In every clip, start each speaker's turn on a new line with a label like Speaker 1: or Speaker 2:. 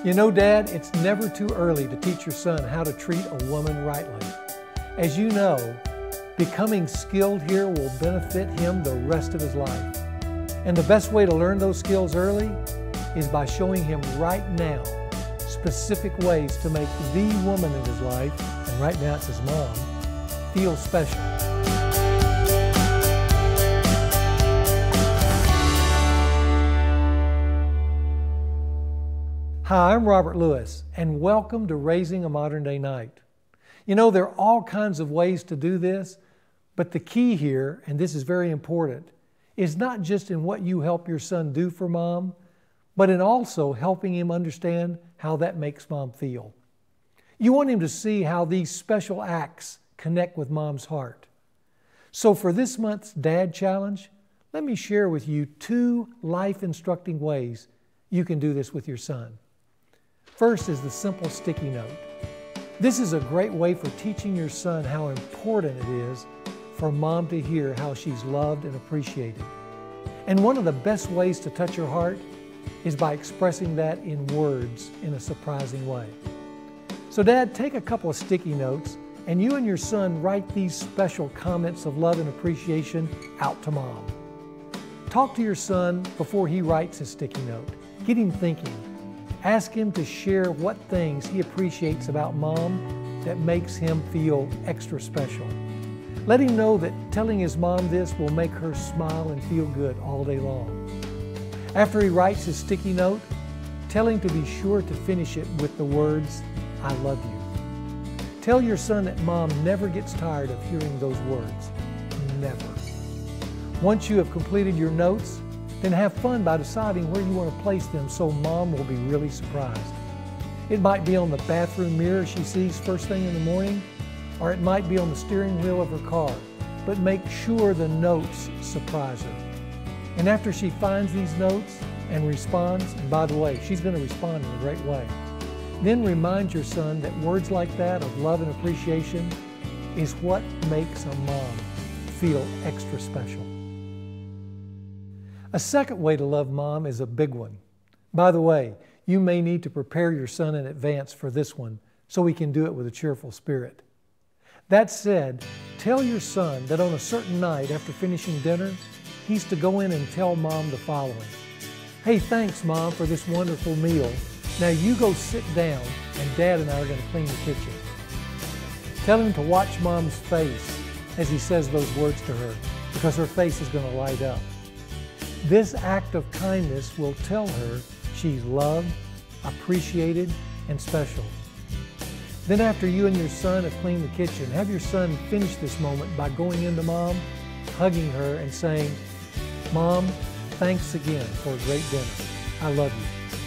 Speaker 1: You know, Dad, it's never too early to teach your son how to treat a woman rightly. As you know, becoming skilled here will benefit him the rest of his life. And the best way to learn those skills early is by showing him right now specific ways to make the woman in his life, and right now it's his mom, feel special. Hi, I'm Robert Lewis, and welcome to Raising a Modern Day Knight. You know, there are all kinds of ways to do this, but the key here, and this is very important, is not just in what you help your son do for mom, but in also helping him understand how that makes mom feel. You want him to see how these special acts connect with mom's heart. So for this month's Dad Challenge, let me share with you 2 life-instructing ways you can do this with your son. First is the simple sticky note. This is a great way for teaching your son how important it is for mom to hear how she's loved and appreciated. And one of the best ways to touch her heart is by expressing that in words in a surprising way. So Dad, take a couple of sticky notes and you and your son write these special comments of love and appreciation out to mom. Talk to your son before he writes his sticky note. Get him thinking. Ask him to share what things he appreciates about mom that makes him feel extra special. Let him know that telling his mom this will make her smile and feel good all day long. After he writes his sticky note, tell him to be sure to finish it with the words, "I love you." Tell your son that mom never gets tired of hearing those words. Never. Once you have completed your notes, then have fun by deciding where you want to place them so mom will be really surprised. It might be on the bathroom mirror she sees first thing in the morning, or it might be on the steering wheel of her car, but make sure the notes surprise her. And after she finds these notes and responds, and by the way, she's going to respond in a great way, then remind your son that words like that of love and appreciation is what makes a mom feel extra special. A second way to love mom is a big one. By the way, you may need to prepare your son in advance for this one so he can do it with a cheerful spirit. That said, tell your son that on a certain night after finishing dinner, he's to go in and tell mom the following. "Hey, thanks mom for this wonderful meal. Now you go sit down and Dad and I are going to clean the kitchen." Tell him to watch mom's face as he says those words to her, because her face is going to light up. This act of kindness will tell her she's loved, appreciated, and special. Then after you and your son have cleaned the kitchen, have your son finish this moment by going into mom, hugging her and saying, "Mom, thanks again for a great dinner. I love you."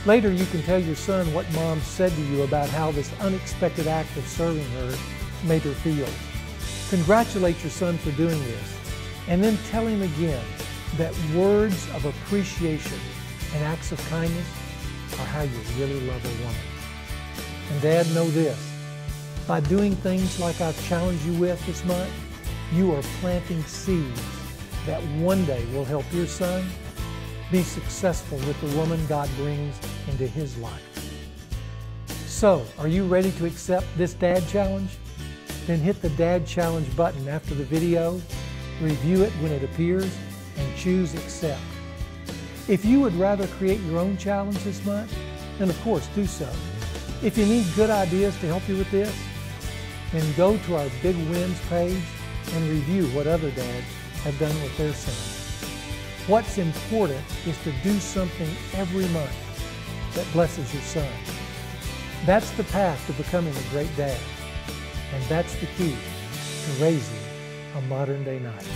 Speaker 1: Later you can tell your son what mom said to you about how this unexpected act of serving her made her feel. Congratulate your son for doing this, and then tell him again that words of appreciation and acts of kindness are how you really love a woman. And Dad, know this, by doing things like I've challenged you with this month, you are planting seeds that one day will help your son be successful with the woman God brings into his life. So, are you ready to accept this Dad Challenge? Then hit the Dad Challenge button after the video, review it when it appears, and choose Accept. If you would rather create your own challenge this month, then of course do so. If you need good ideas to help you with this, then go to our Big Wins page and review what other dads have done with their sons. What's important is to do something every month that blesses your son. That's the path to becoming a great dad, and that's the key to raising a modern day knight.